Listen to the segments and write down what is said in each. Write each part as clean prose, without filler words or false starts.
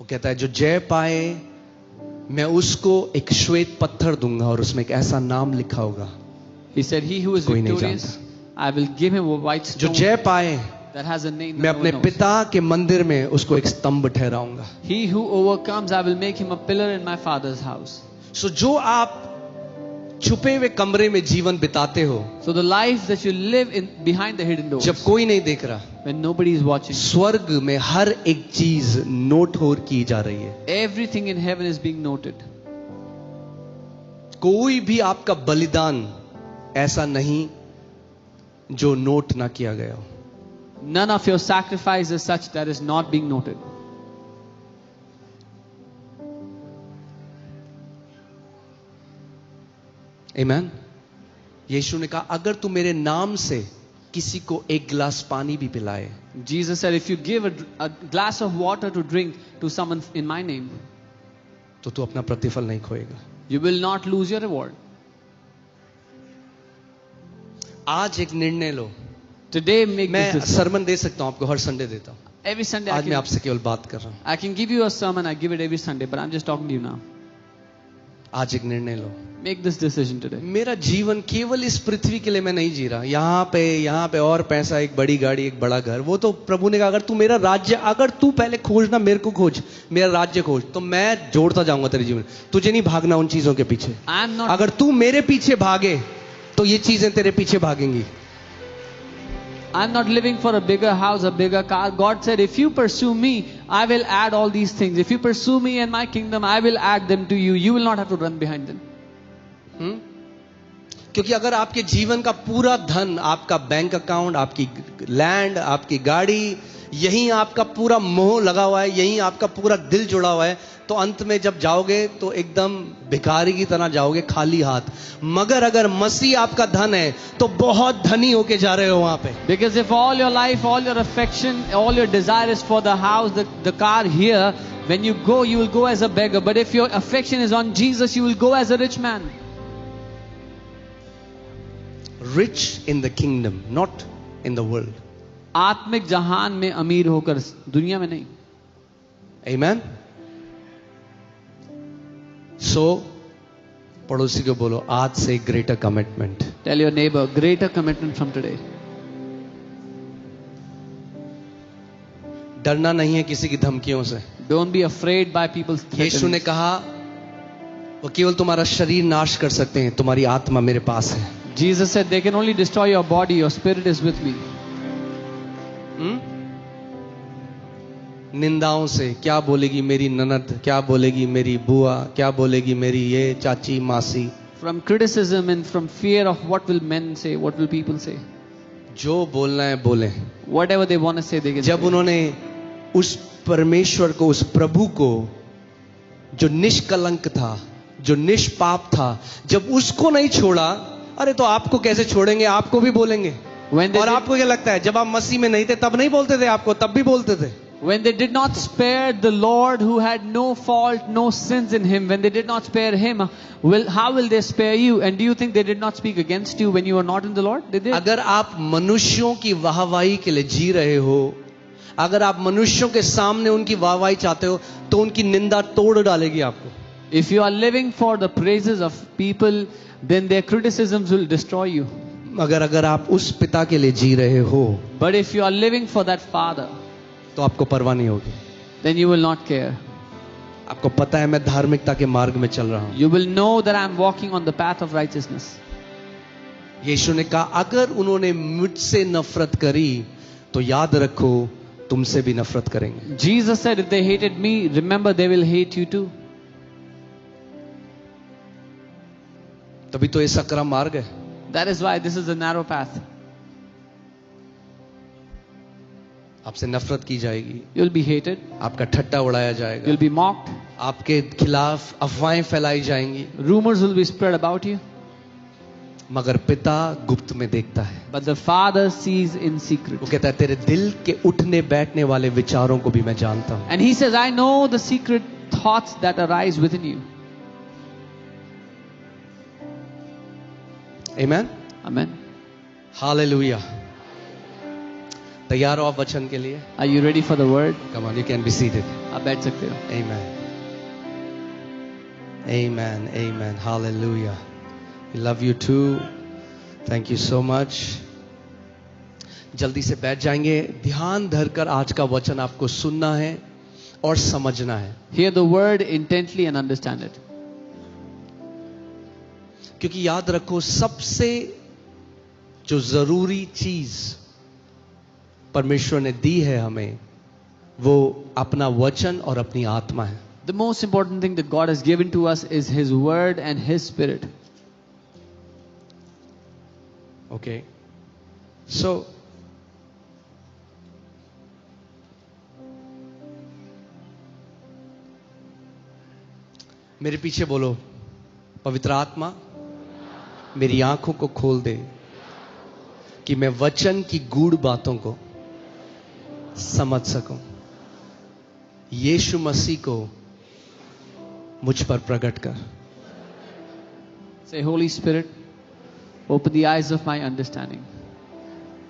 वो कहता है जो जय पाए मैं उसको एक श्वेत पत्थर दूंगा और उसमें एक ऐसा नाम लिखा होगा He said, he who is कोई नहीं victorious, जानता। I will give him a white जो stone जय पाए that has a name मैं that no अपने one knows. पिता के मंदिर में उसको एक स्तंभ ठहराऊंगा। He who overcomes, I will make him a pillar in my father's house. सो जो आप छुपे हुए कमरे में जीवन बिताते हो, So the life that you live in behind the hidden doors, जब कोई नहीं देख रहा, when nobody is watching, स्वर्ग में हर एक चीज नोट हो की जा रही है। everything in heaven is being noted. कोई भी आपका बलिदान ऐसा नहीं जो नोट ना किया गया हो। None of your sacrifice is such that is not being noted. आमीन। यीशु ने कहा अगर तू मेरे नाम से किसी को एक गिलास पानी भी पिलाए, Jesus said, if you give a glass of water to drink to someone in my name, तो तू अपना प्रतिफल नहीं खोएगा। you will not lose your reward. आज एक निर्णय लो। Today make मैं this decision. सरमन दे सकता हूं आपको, हर संडे देता हूं। Every Sunday आज मैं आपसे केवल बात कर रहा हूं। I can give you a sermon, I give it every Sunday, but I'm just talking to you now. आज एक निर्णय लो। Make this decision today. मेरा जीवन केवल इस पृथ्वी के लिए मैं नहीं जी रहा। यहाँ पे और पैसा, एक बड़ी गाड़ी, एक बड़ा घर, वो तो प्रभु ने कहा अगर तू मेरा राज्य, अगर तू पहले खोजना, मेरे को खोज, मेरा राज्य खोज, तो मैं जोड़ता जाऊंगा तेरे जीवन। तुझे नहीं भागना उन चीजों के पीछे। I'm not. अगर तू मेरे पीछे भागे तो ये चीजें तेरे पीछे भागेंगी। I'm not living for a bigger house, a bigger car. God said, if you pursue me, I will add all these things. If you pursue me and my kingdom, I will add them to you. You will not have to run behind them. क्योंकि अगर आपके जीवन का पूरा धन, आपका bank account, आपकी land, आपकी गाड़ी, यही आपका पूरा मोह लगा हुआ है, यही आपका पूरा दिल जुड़ा हुआ है, तो अंत में जब जाओगे तो एकदम भिखारी की तरह जाओगे, खाली हाथ। मगर अगर मसीह आपका धन है तो बहुत धनी होके जा रहे हो वहां पे। Because if all your life, all your affection, all your desire is for the house, the car here, when you go, you will go as a beggar. But if your affection is on Jesus, you will go as a rich man. Rich in the kingdom, not in the world. आत्मिक जहान में अमीर होकर, दुनिया में नहीं। Amen. So, पड़ोसी को बोलो आज से greater commitment. Tell your neighbor, greater commitment from today. डरना नहीं है किसी की धमकियों से। Don't be afraid by people's यीशु ने threatenings. कहा वो केवल तुम्हारा शरीर नाश कर सकते हैं, तुम्हारी आत्मा मेरे पास है। Jesus said, they can only destroy your body, your spirit is with me. निंदाओं से, क्या बोलेगी मेरी ननद, क्या बोलेगी मेरी बुआ, क्या बोलेगी मेरी ये चाची मासी, From criticism and from fear of what will men say, what will people say. जो बोलना है बोले। Whatever they want to say, they can जब say. उन्होंने उस परमेश्वर को, उस प्रभु को जो निष्कलंक था, जो निष्पाप था, जब उसको नहीं छोड़ा, अरे तो आपको कैसे छोड़ेंगे, आपको भी बोलेंगे। When they और did- आपको क्या लगता है जब आप मसीह में नहीं थे तब नहीं बोलते थे आपको, तब भी बोलते थे। When they did not spare the Lord who had no fault, no sins in him, when they did not spare him, how will they spare you? And do you think they did not speak against you when you were not in the Lord? They did. अगर आप मनुष्यों की वाहवाही के लिए जी रहे हो, अगर आप मनुष्यों के सामने उनकी वाहवाही चाहते हो, तो उनकी निंदा तोड़ डालेगी आपको। If you are living for the praises of people, then their criticisms will destroy you. अगर आप उस पिता के लिए जी रहे हो, But if you are living for that Father, तो आपको परवाह नहीं होगी। then you will not care. आपको पता है मैं धार्मिकता के मार्ग में चल रहा हूं। You will know that I am walking on the path of righteousness. यीशु ने कहा अगर उन्होंने मुझसे नफरत करी तो याद रखो तुमसे भी नफरत करेंगे। Jesus said, if they hated me, remember they will hate you too. तभी तो ये सकरा मार्ग है। That is why this is a narrow path. आपसे नफरत की जाएगी, You'll be hated. आपका ठट्टा उड़ाया जाएगा, You'll be mocked. आपके खिलाफ अफवाहें फैलाई जाएंगी, Rumors will be spread about you. मगर पिता गुप्त में देखता है। But the Father sees in वो secret. कहता है तेरे दिल के उठने बैठने वाले विचारों को भी मैं जानता हूं। And He says, I know the secret thoughts that arise within you. Amen, Amen. Hallelujah. तैयार हो आप वचन के लिए? Are you ready for the word? Come on, you can be seated. आप बैठ सकते हो. Amen. Amen. Amen. Hallelujah. We love you too. Thank you so much. जल्दी से बैठ जाएंगे. ध्यान धरकर आज का वचन आपको सुनना है और समझना है. Hear the word intently and understand it. क्योंकि याद रखो, सबसे जो जरूरी चीज परमेश्वर ने दी है हमें, वो अपना वचन और अपनी आत्मा है. The most important thing that God has given to us is His word and His spirit. Okay. So मेरे पीछे बोलो, पवित्र आत्मा मेरी आंखों को खोल दे कि मैं वचन की गूढ़ बातों को समझ सकूं. यीशु मसीह को मुझ पर प्रकट कर. Say, Holy Spirit, open the eyes of my understanding,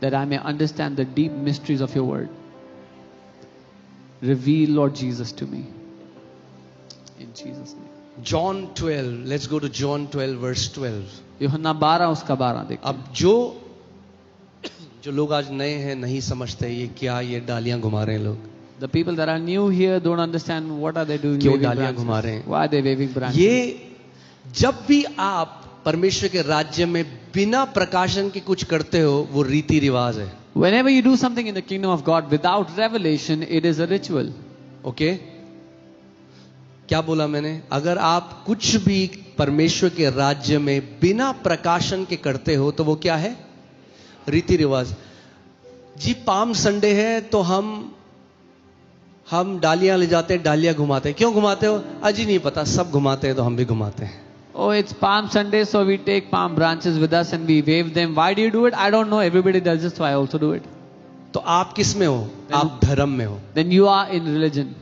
that I may understand the deep mysteries of your word. Reveal, Lord Jesus, to me. In Jesus' name. John 12. Let's go to John 12 verse 12. यूहन्ना 12 उसका 12 देखते हैं. अब जो लोग आज नए हैं नहीं समझते ये क्या, ये डालियां घुमा रहे हैं लोग. The people that are new here don't understand what are they doing. क्यों waving डालियां branches. घुमा रहे हैं? Why are they waving branches? ये जब भी आप परमेश्वर के राज्य में बिना प्रकाशन के कुछ करते हो, वो रीति रिवाज है. Whenever you do something in the kingdom of God without revelation, it is a ritual. Okay, क्या बोला मैंने? अगर आप कुछ भी परमेश्वर के राज्य में बिना प्रकाशन के करते हो तो वो क्या है? रीति रिवाज. जी पाम संडे है तो हम डालियां ले जाते हैं, डालियां घुमाते हैं. क्यों घुमाते हो? अजी नहीं पता, सब घुमाते हैं तो हम भी घुमाते हैं. Oh, it's Palm Sunday, so we take palm branches with us and we wave them. Why do you do it? I don't know. Everybody does it, so I also do it. तो आप किस में हो? आप धर्म में हो. Then you are in religion.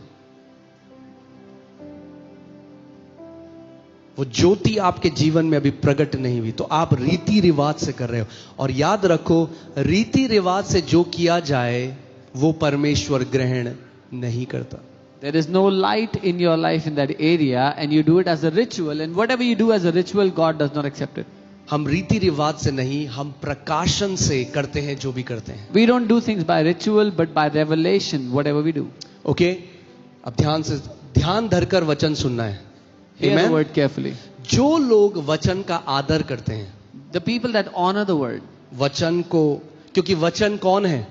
वो ज्योति आपके जीवन में अभी प्रकट नहीं हुई, तो आप रीति रिवाज से कर रहे हो. और याद रखो, रीति रिवाज से जो किया जाए वो परमेश्वर ग्रहण नहीं करता. There is no light in your life in that area and you do it as a ritual, and whatever you do as a ritual, God does not accept it. हम रीति रिवाज से नहीं, हम प्रकाशन से करते हैं जो भी करते हैं. We don't do things by ritual but by revelation, whatever we do. Okay, अब ध्यान धरकर वचन सुनना है. Hear the Amen? word carefully. जो लोग वचन का आदर करते हैं, The people that honor the word. वचन को, क्योंकि वचन कौन है?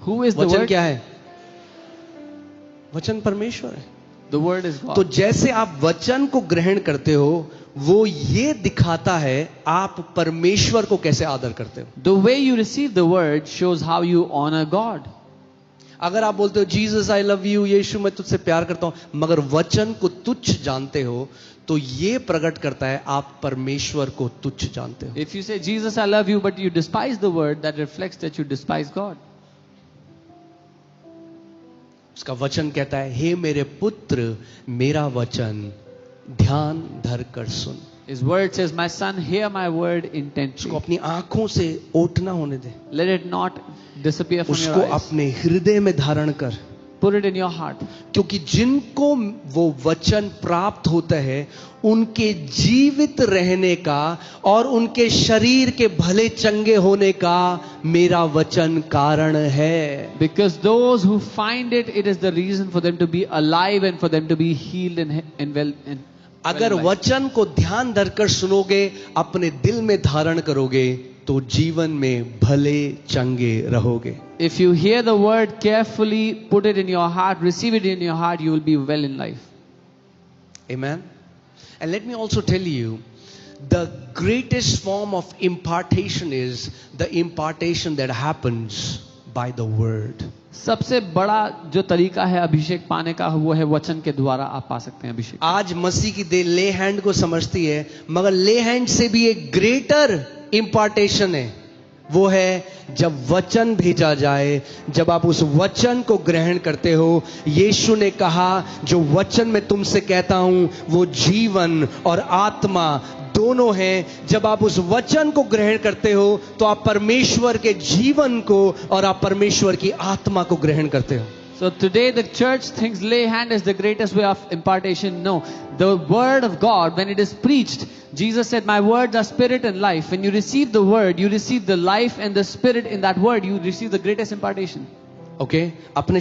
Who is the वचन word? क्या है? वचन परमेश्वर है. The word is God. तो जैसे आप वचन को ग्रहण करते हो, वो ये दिखाता है आप परमेश्वर को कैसे आदर करते हो. The way you receive the word shows how you honor God. अगर आप बोलते हो जीसस आई लव यू, यीशु मैं तुझसे प्यार करता हूं, मगर वचन को तुच्छ जानते हो, तो ये प्रकट करता है आप परमेश्वर को तुच्छ जानते हो. If you say Jesus I love you but you despise the word, that reflects that you despise God. उसका वचन कहता है, हे मेरे पुत्र मेरा वचन ध्यान धर कर सुन. His word says, my son, hear my word उसको intently. अपनी आंखों से ओट ना होने दे. Let it not disappear from उसको your eyes. अपने हृदय में धारण कर. Put it in your heart. क्योंकि जिनको वो वचन प्राप्त होता है, उनके जीवित रहने का और उनके शरीर के भले चंगे होने का मेरा वचन कारण है. Because those who find it, it is the reason for them to be alive and for them to be healed and well. अगर वचन को ध्यान धरकर सुनोगे, अपने दिल में धारण करोगे, तो जीवन में भले चंगे रहोगे. If you hear the word carefully, put it in your heart, receive it in your heart, you will be well in life. Amen. And let me also tell you, the greatest form of impartation is the impartation that happens by the word. सबसे बड़ा जो तरीका है अभिषेक पाने का, वो है वचन के द्वारा आप पा सकते हैं अभिषेक. आज मसीह की देह ले हैंड को समझती है, मगर ले हैंड से भी एक ग्रेटर इम्पार्टेशन है. वो है जब वचन भेजा जाए, जब आप उस वचन को ग्रहण करते हो. यीशु ने कहा, जो वचन मैं तुमसे कहता हूं वो जीवन और आत्मा दोनों हैं. जब आप उस वचन को ग्रहण करते हो तो आप परमेश्वर के जीवन को और आप परमेश्वर की आत्मा को ग्रहण करते हो. So today the church thinks lay hand is the greatest way of impartation. No. The word of God, when it is preached, Jesus said, my words are spirit and life. When you receive the word, you receive the life and the spirit in that word, you receive the greatest impartation. Okay? अपने